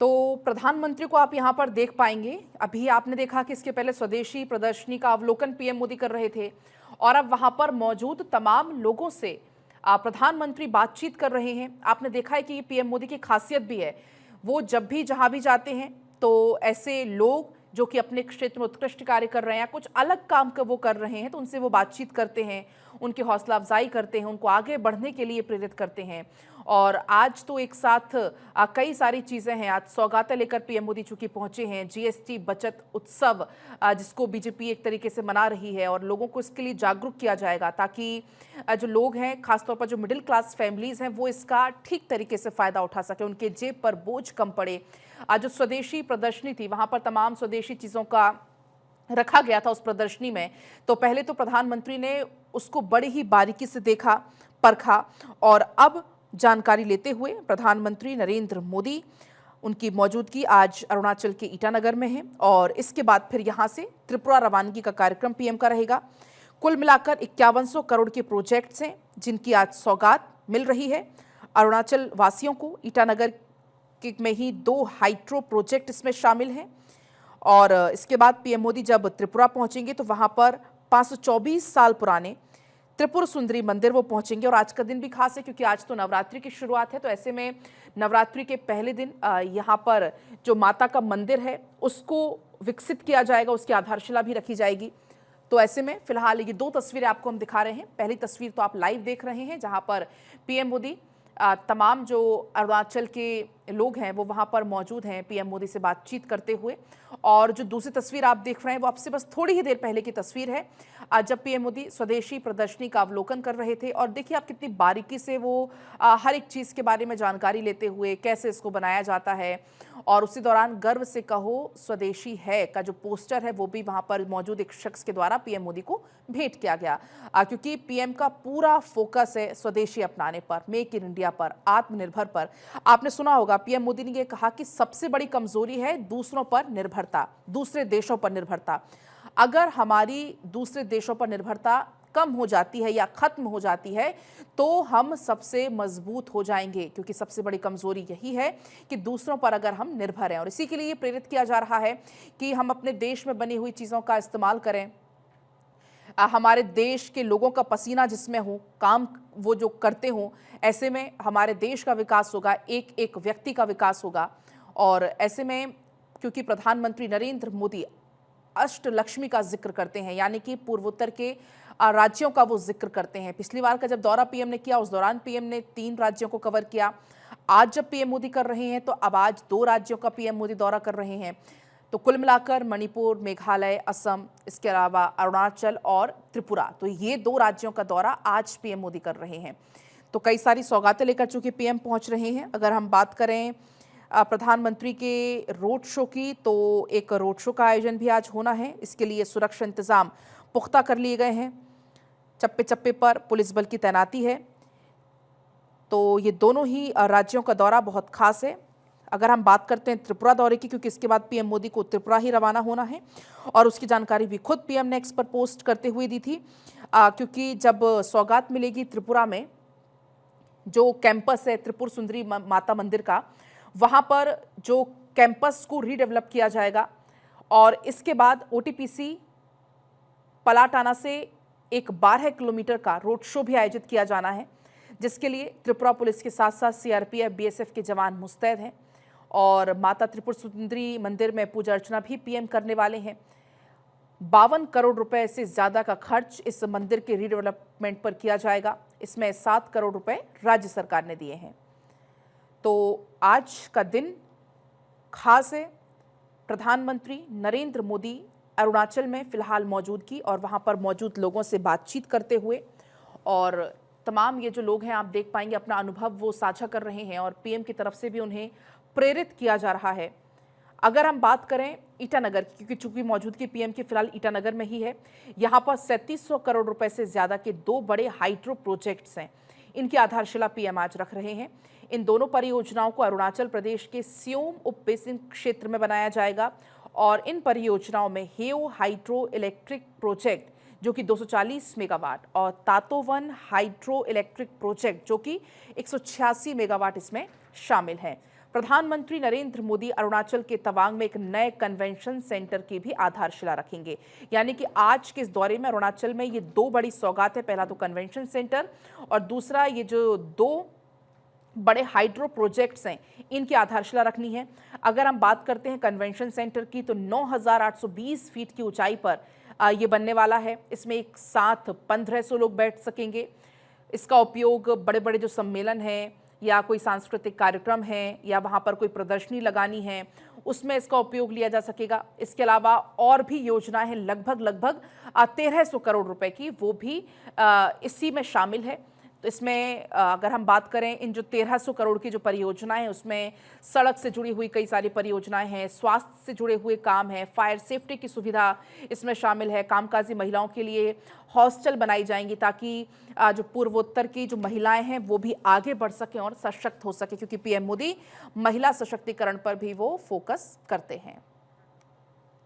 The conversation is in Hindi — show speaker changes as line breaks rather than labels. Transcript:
तो प्रधानमंत्री को आप यहाँ पर देख पाएंगे। अभी आपने देखा कि इसके पहले स्वदेशी प्रदर्शनी का अवलोकन पीएम मोदी कर रहे थे और अब वहां पर मौजूद तमाम लोगों से प्रधानमंत्री बातचीत कर रहे हैं। आपने देखा है कि ये पीएम मोदी की खासियत भी है। वो जब भी जहां भी जाते हैं तो ऐसे लोग जो कि अपने क्षेत्र में उत्कृष्ट कार्य कर रहे हैं, कुछ अलग काम का वो कर रहे हैं, तो उनसे वो बातचीत करते हैं, उनकी हौसला अफजाई करते हैं, उनको आगे बढ़ने के लिए प्रेरित करते हैं। और आज तो एक साथ कई सारी चीज़ें हैं। आज सौगातें लेकर पीएम मोदी चूंकि पहुंचे हैं, जीएसटी बचत उत्सव जिसको बीजेपी एक तरीके से मना रही है और लोगों को इसके लिए जागरूक किया जाएगा ताकि जो लोग हैं, खासतौर पर जो मिडिल क्लास फैमिलीज हैं, वो इसका ठीक तरीके से फ़ायदा उठा सके, उनके जेब पर बोझ कम पड़े। आज जो स्वदेशी प्रदर्शनी थी वहां पर तमाम स्वदेशी चीज़ों का रखा गया था उस प्रदर्शनी में। तो पहले तो प्रधानमंत्री ने उसको बड़ी ही बारीकी से देखा, परखा और अब जानकारी लेते हुए प्रधानमंत्री नरेंद्र मोदी, उनकी मौजूदगी आज अरुणाचल के ईटानगर में है और इसके बाद फिर यहां से त्रिपुरा रवानगी का कार्यक्रम पीएम का रहेगा। कुल मिलाकर 5100 करोड़ के प्रोजेक्ट्स हैं जिनकी आज सौगात मिल रही है अरुणाचल वासियों को। ईटानगर में ही 2 हाइड्रो प्रोजेक्ट इसमें शामिल हैं और इसके बाद पीएम मोदी जब त्रिपुरा पहुंचेंगे तो वहां पर 524 साल पुराने त्रिपुर सुंदरी मंदिर वो पहुंचेंगे। और आज का दिन भी खास है क्योंकि आज तो नवरात्रि की शुरुआत है, तो ऐसे में नवरात्रि के पहले दिन यहाँ पर जो माता का मंदिर है उसको विकसित किया जाएगा, उसकी आधारशिला भी रखी जाएगी। तो ऐसे में फिलहाल ये 2 तस्वीरें आपको हम दिखा रहे हैं। पहली तस्वीर तो आप लाइव देख रहे हैं जहाँ पर पीएम मोदी तमाम जो अरुणाचल के लोग हैं वो वहाँ पर मौजूद हैं पीएम मोदी से बातचीत करते हुए। और जो दूसरी तस्वीर आप देख रहे हैं वो आपसे बस थोड़ी ही देर पहले की तस्वीर है, जब पीएम मोदी स्वदेशी प्रदर्शनी का अवलोकन कर रहे थे। और देखिए आप कितनी बारीकी से वो हर एक चीज़ के बारे में जानकारी लेते हुए, कैसे इसको बनाया जाता है। और उसी दौरान गर्व से कहो स्वदेशी है का जो पोस्टर है वो भी वहाँ पर मौजूद एक शख्स के द्वारा पीएम मोदी को भेंट किया गया, क्योंकि पीएम का पूरा फोकस है स्वदेशी अपनाने पर, मेक इन इंडिया पर, आत्मनिर्भर पर। आपने सुना होगा पीएम मोदी ने ये कहा कि सबसे बड़ी कमजोरी है दूसरों पर निर्भरता, दूसरे देशों पर निर्भरता। अगर हमारी दूसरे देशों पर निर्भरता कम हो जाती है या खत्म हो जाती है तो हम सबसे मजबूत हो जाएंगे, क्योंकि सबसे बड़ी कमजोरी यही है कि दूसरों पर अगर हम निर्भर हैं। और इसी के लिए प्रेरित किया जा रहा है कि हम अपने देश में बनी हुई चीजों का इस्तेमाल करें, हमारे देश के लोगों का पसीना जिसमें हो, काम वो जो करते हों, ऐसे में हमारे देश का विकास होगा, एक एक व्यक्ति का विकास होगा। और ऐसे में क्योंकि प्रधानमंत्री नरेंद्र मोदी अष्टलक्ष्मी का जिक्र करते हैं, यानी कि पूर्वोत्तर के राज्यों का वो जिक्र करते हैं। पिछली बार का जब दौरा पीएम ने किया उस दौरान पीएम ने 3 राज्यों को कवर किया। आज जब पीएम मोदी कर रहे हैं तो अब आज 2 राज्यों का पीएम मोदी दौरा कर रहे हैं। तो कुल मिलाकर मणिपुर, मेघालय, असम, इसके अलावा अरुणाचल और त्रिपुरा, तो ये 2 राज्यों का दौरा आज पीएम मोदी कर रहे हैं। तो कई सारी सौगातें लेकर चूंकि पीएम पहुंच रहे हैं। अगर हम बात करें प्रधानमंत्री के रोड शो की, तो एक रोड शो का आयोजन भी आज होना है। इसके लिए सुरक्षा इंतजाम पुख्ता कर लिए गए हैं, चप्पे चप्पे पर पुलिस बल की तैनाती है। तो ये दोनों ही राज्यों का दौरा बहुत खास है। अगर हम बात करते हैं त्रिपुरा दौरे की, क्योंकि इसके बाद पीएम मोदी को त्रिपुरा ही रवाना होना है और उसकी जानकारी भी खुद पीएम ने एक्स पर पोस्ट करते हुए दी थी, क्योंकि जब सौगात मिलेगी त्रिपुरा में, जो कैंपस है त्रिपुर सुंदरी माता मंदिर का, वहां पर जो कैंपस को रीडेवलप किया जाएगा और इसके बाद ओटीपीसी पलाटाना से एक 12 किलोमीटर का रोड शो भी आयोजित किया जाना है, जिसके लिए त्रिपुरा पुलिस के साथ साथ सीआरपीएफ, बीएसएफ के जवान मुस्तैद हैं। और माता त्रिपुर सुंदरी मंदिर में पूजा अर्चना भी पीएम करने वाले हैं। 52 करोड़ रुपए से ज्यादा का खर्च इस मंदिर के रीडेवलपमेंट पर किया जाएगा। इसमें 7 करोड़ रुपए राज्य सरकार ने दिए हैं। तो आज का दिन खास है। प्रधानमंत्री नरेंद्र मोदी अरुणाचल में फिलहाल मौजूदगी और वहां पर मौजूद लोगों से बातचीत करते हुए, और तमाम ये जो लोग हैं आप देख पाएंगे अपना अनुभव वो साझा कर रहे हैं और पीएम की तरफ से भी उन्हें प्रेरित किया जा रहा है। अगर हम बात करें ईटानगर की, क्योंकि चूंकि मौजूदगी पीएम की फिलहाल ईटानगर में ही है, यहाँ पर 3700 करोड़ रुपए से ज्यादा के 2 बड़े हाइड्रो प्रोजेक्ट्स हैं। इनकी आधारशिला पीएम आज रख रहे हैं। इन दोनों परियोजनाओं को अरुणाचल प्रदेश के सियोम उप बेसिन क्षेत्र में बनाया जाएगा और इन परियोजनाओं में हेओ हाइड्रो इलेक्ट्रिक प्रोजेक्ट जो कि 240 मेगावाट और तातोवन हाइड्रो इलेक्ट्रिक प्रोजेक्ट जो कि 186 मेगावाट इसमें शामिल हैं। प्रधानमंत्री नरेंद्र मोदी अरुणाचल के तवांग में एक नए कन्वेंशन सेंटर की भी आधारशिला रखेंगे। यानी कि आज के इस दौरे में अरुणाचल में ये दो बड़ी सौगात है। पहला तो कन्वेंशन सेंटर और दूसरा ये जो दो बड़े हाइड्रो प्रोजेक्ट्स हैं, इनकी आधारशिला रखनी है। अगर हम बात करते हैं कन्वेंशन सेंटर की, तो 9,820 फीट की ऊंचाई पर ये बनने वाला है। इसमें एक साथ 1,500 लोग बैठ सकेंगे। इसका उपयोग बड़े बड़े जो सम्मेलन हैं या कोई सांस्कृतिक कार्यक्रम है या वहाँ पर कोई प्रदर्शनी लगानी है, उसमें इसका उपयोग लिया जा सकेगा। इसके अलावा और भी योजनाएं हैं, लगभग 1,300 करोड़ रुपए की, वो भी इसी में शामिल है। तो इसमें अगर हम बात करें, इन जो 1,300 करोड़ की जो परियोजनाएं हैं, उसमें सड़क से जुड़ी हुई कई सारी परियोजनाएं हैं, स्वास्थ्य से जुड़े हुए काम हैं, फायर सेफ्टी की सुविधा इसमें शामिल है। कामकाजी महिलाओं के लिए हॉस्टल बनाई जाएंगी ताकि जो पूर्वोत्तर की जो महिलाएं हैं वो भी आगे बढ़ सकें और सशक्त हो सके, क्योंकि पीएम मोदी महिला सशक्तिकरण पर भी वो फोकस करते हैं।